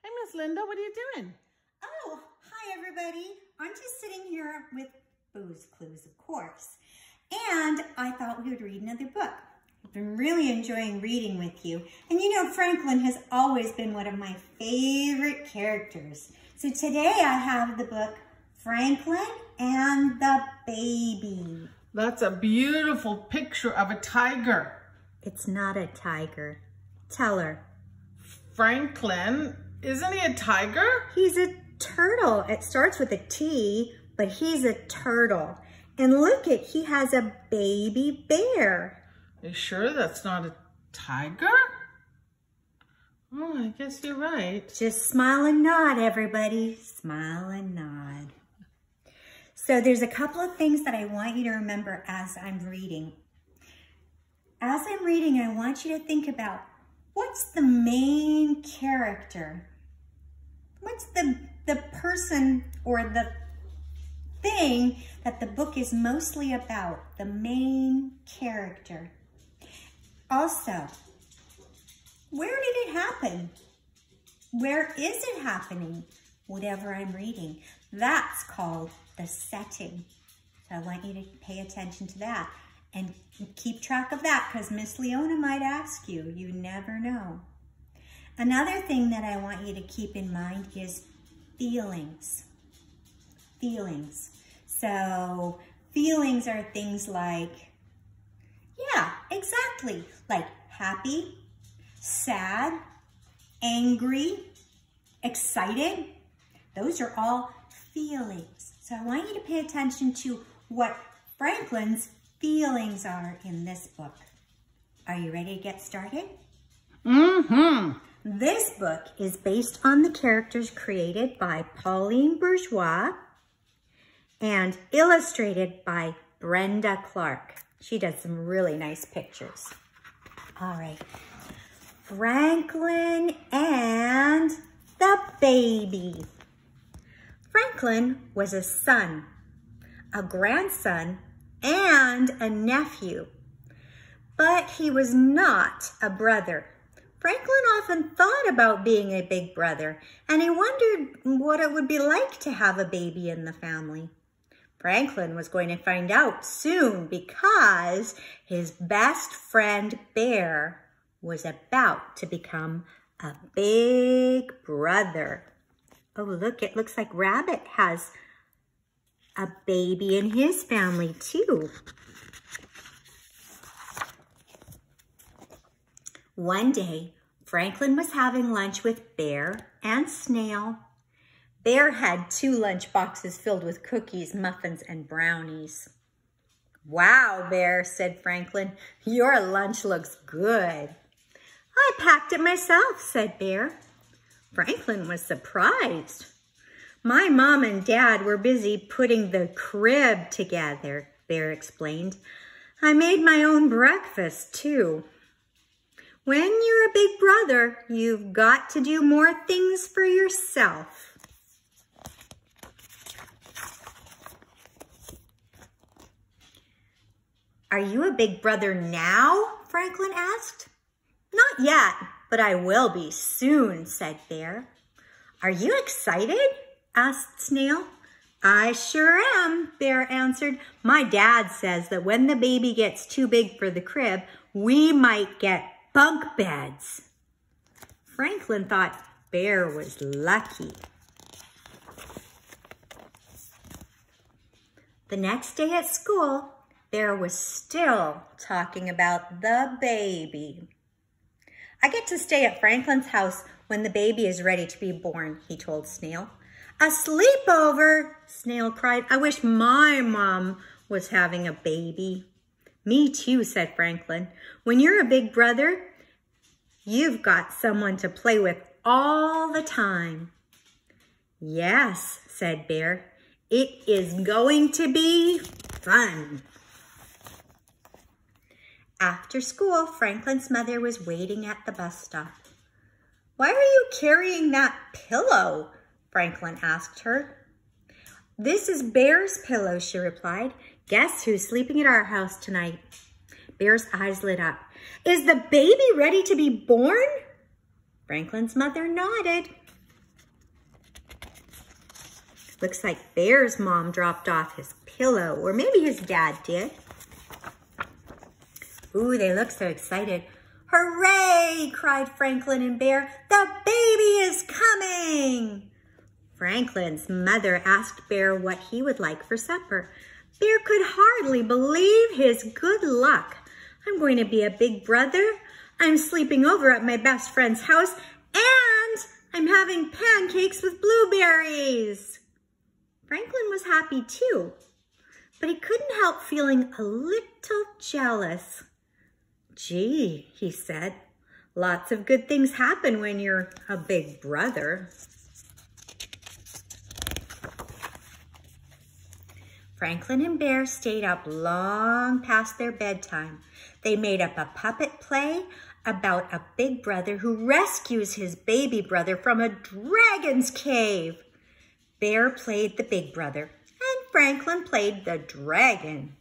Hey, Ms.lynda, what are you doing? Oh, hi everybody. I'm just sitting here with Booze Clues, of course. And I thought we would read another book. I've been really enjoying reading with you. And you know, Franklin has always been one of my favorite characters. So today I have the book Franklin and the Baby. That's a beautiful picture of a tiger. It's not a tiger. Tell her. Franklin, isn't he a tiger? He's a turtle. It starts with a T, but he's a turtle. And look he has a baby bear. Are you sure that's not a tiger? Oh, I guess you're right. Just smile and nod, everybody. Smile and nod. So there's a couple of things that I want you to remember as I'm reading. As I'm reading, I want you to think about what's the main character? What's the person or the thing that the book is mostly about? The main character. Also, where did it happen? Where is it happening? Whatever I'm reading. That's called the setting. So I want you to pay attention to that and keep track of that because Miss Leona might ask you. You never know. Another thing that I want you to keep in mind is feelings. Feelings. So feelings are things like, yeah, exactly, like happy, sad, angry, excited. Those are all feelings. So I want you to pay attention to what Franklin's feelings are in this book. Are you ready to get started? Mm-hmm. This book is based on the characters created by Pauline Bourgeois and illustrated by Brenda Clark. She does some really nice pictures. All right. Franklin and the Baby. Franklin was a son, a grandson, and a nephew, but he was not a brother. Franklin often thought about being a big brother, and he wondered what it would be like to have a baby in the family. Franklin was going to find out soon because his best friend Bear was about to become a big brother. Oh, look, it looks like Rabbit has a baby in his family too. One day, Franklin was having lunch with Bear and Snail. Bear had 2 lunch boxes filled with cookies, muffins, and brownies. Wow, Bear, said Franklin, your lunch looks good. I packed it myself, said Bear. Franklin was surprised. My mom and dad were busy putting the crib together, Bear explained. I made my own breakfast, too. When you're a big brother, you've got to do more things for yourself. Are you a big brother now? Franklin asked. Not yet, but I will be soon, said Bear. Are you excited? Asked Snail. I sure am, Bear answered. My dad says that when the baby gets too big for the crib, we might get bunk beds. Franklin thought Bear was lucky. The next day at school, Bear was still talking about the baby. I get to stay at Franklin's house when the baby is ready to be born, he told Snail. A sleepover, Snail cried. I wish my mom was having a baby. Me too, said Franklin. When you're a big brother, you've got someone to play with all the time. Yes, said Bear. It is going to be fun. After school, Franklin's mother was waiting at the bus stop. Why are you carrying that pillow? Franklin asked her. This is Bear's pillow, she replied. Guess who's sleeping at our house tonight? Bear's eyes lit up. Is the baby ready to be born? Franklin's mother nodded. Looks like Bear's mom dropped off his pillow, or maybe his dad did. Ooh, they look so excited. Hooray, cried Franklin and Bear. The baby is coming. Franklin's mother asked Bear what he would like for supper. Bear could hardly believe his good luck. I'm going to be a big brother. I'm sleeping over at my best friend's house, and I'm having pancakes with blueberries. Franklin was happy too, but he couldn't help feeling a little jealous. Gee, he said, lots of good things happen when you're a big brother. Franklin and Bear stayed up long past their bedtime. They made up a puppet play about a big brother who rescues his baby brother from a dragon's cave. Bear played the big brother, and Franklin played the dragon.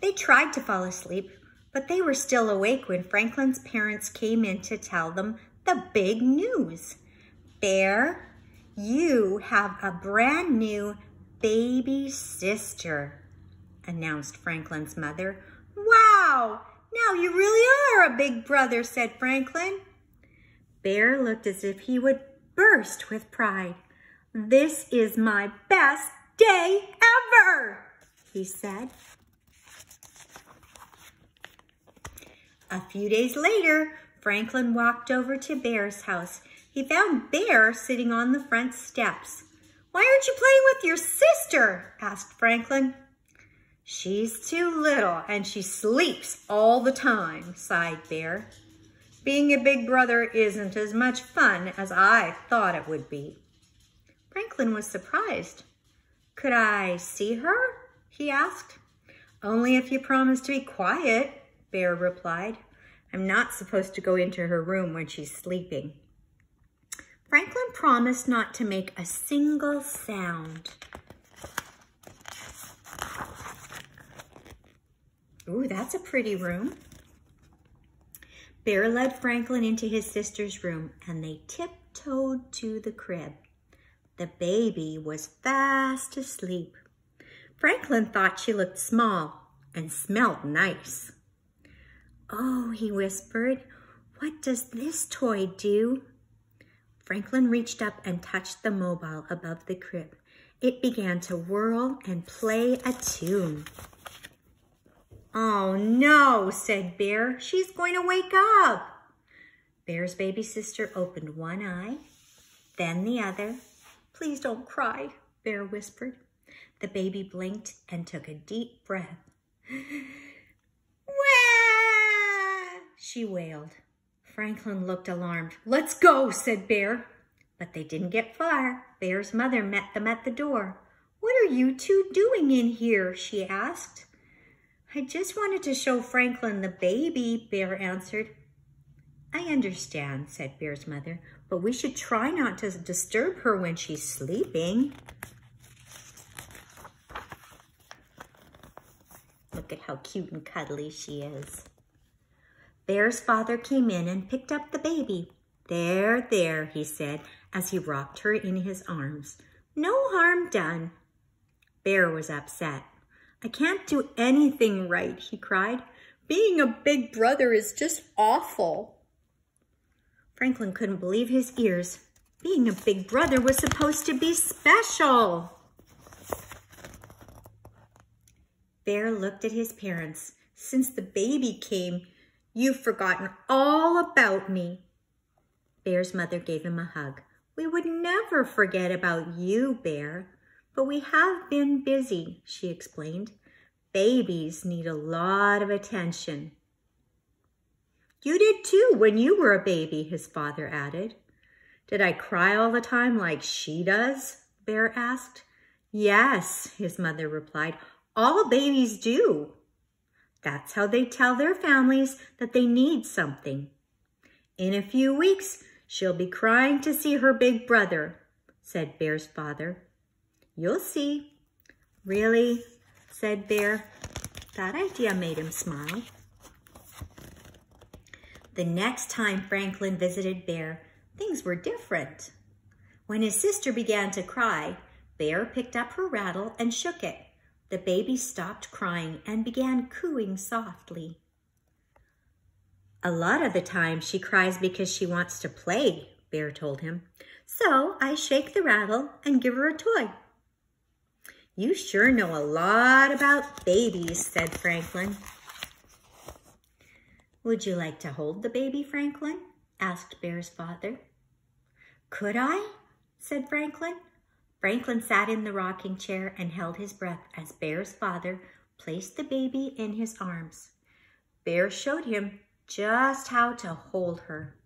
They tried to fall asleep, but they were still awake when Franklin's parents came in to tell them the big news. Bear, you have a brand new baby sister, announced Franklin's mother. Wow, now you really are a big brother, said Franklin. Bear looked as if he would burst with pride. This is my best day ever, he said. A few days later, Franklin walked over to Bear's house. He found Bear sitting on the front steps. Why aren't you playing with your sister? Asked Franklin. She's too little and she sleeps all the time, sighed Bear. Being a big brother isn't as much fun as I thought it would be. Franklin was surprised. Could I see her? He asked. Only if you promise to be quiet, Bear replied. I'm not supposed to go into her room when she's sleeping. Franklin promised not to make a single sound. Ooh, that's a pretty room. Bear led Franklin into his sister's room, and they tiptoed to the crib. The baby was fast asleep. Franklin thought she looked small and smelled nice. Oh, he whispered, what does this toy do? Franklin reached up and touched the mobile above the crib. It began to whirl and play a tune. Oh no, said Bear, she's going to wake up. Bear's baby sister opened one eye, then the other. Please don't cry, Bear whispered. The baby blinked and took a deep breath. Wah! She wailed. Franklin looked alarmed. Let's go, said Bear. But they didn't get far. Bear's mother met them at the door. What are you two doing in here? She asked. I just wanted to show Franklin the baby, Bear answered. I understand, said Bear's mother, but we should try not to disturb her when she's sleeping. Look at how cute and cuddly she is. Bear's father came in and picked up the baby. There, there, he said, as he rocked her in his arms. No harm done. Bear was upset. I can't do anything right, he cried. Being a big brother is just awful. Franklin couldn't believe his ears. Being a big brother was supposed to be special. Bear looked at his parents. Since the baby came, you've forgotten all about me. Bear's mother gave him a hug. We would never forget about you, Bear. But we have been busy, she explained. Babies need a lot of attention. You did too when you were a baby, his father added. Did I cry all the time like she does? Bear asked. Yes, his mother replied. All babies do. That's how they tell their families that they need something. In a few weeks, she'll be crying to see her big brother, said Bear's father. You'll see. Really? Said Bear. That idea made him smile. The next time Franklin visited Bear, things were different. When his sister began to cry, Bear picked up her rattle and shook it. The baby stopped crying and began cooing softly. A lot of the time she cries because she wants to play, Bear told him. So I shake the rattle and give her a toy. You sure know a lot about babies, said Franklin. Would you like to hold the baby, Franklin? Asked Bear's father. Could I? Said Franklin. Franklin sat in the rocking chair and held his breath as Bear's father placed the baby in his arms. Bear showed him just how to hold her.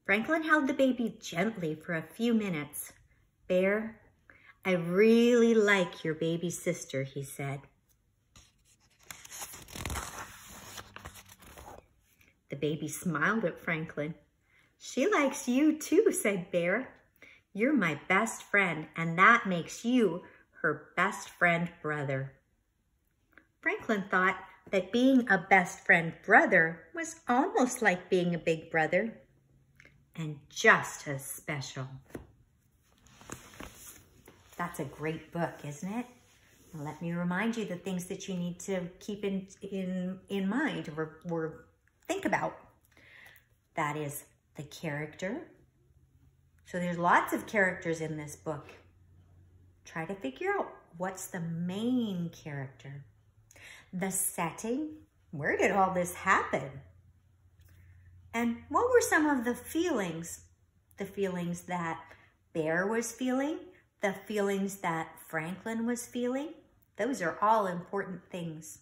Franklin held the baby gently for a few minutes. Bear, I really like your baby sister, he said. The baby smiled at Franklin. She likes you too, said Bear. You're my best friend, and that makes you her best friend brother. Franklin thought that being a best friend brother was almost like being a big brother, and just as special. That's a great book, isn't it? Now let me remind you the things that you need to keep in mind or think about. That is the character. So there's lots of characters in this book. Try to figure out what's the main character. The setting, where did all this happen? And what were some of the feelings? The feelings that Bear was feeling, the feelings that Franklin was feeling. Those are all important things.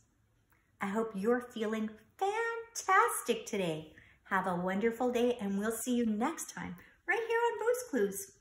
I hope you're feeling fantastic today. Have a wonderful day, and we'll see you next time right here on Booze Clues.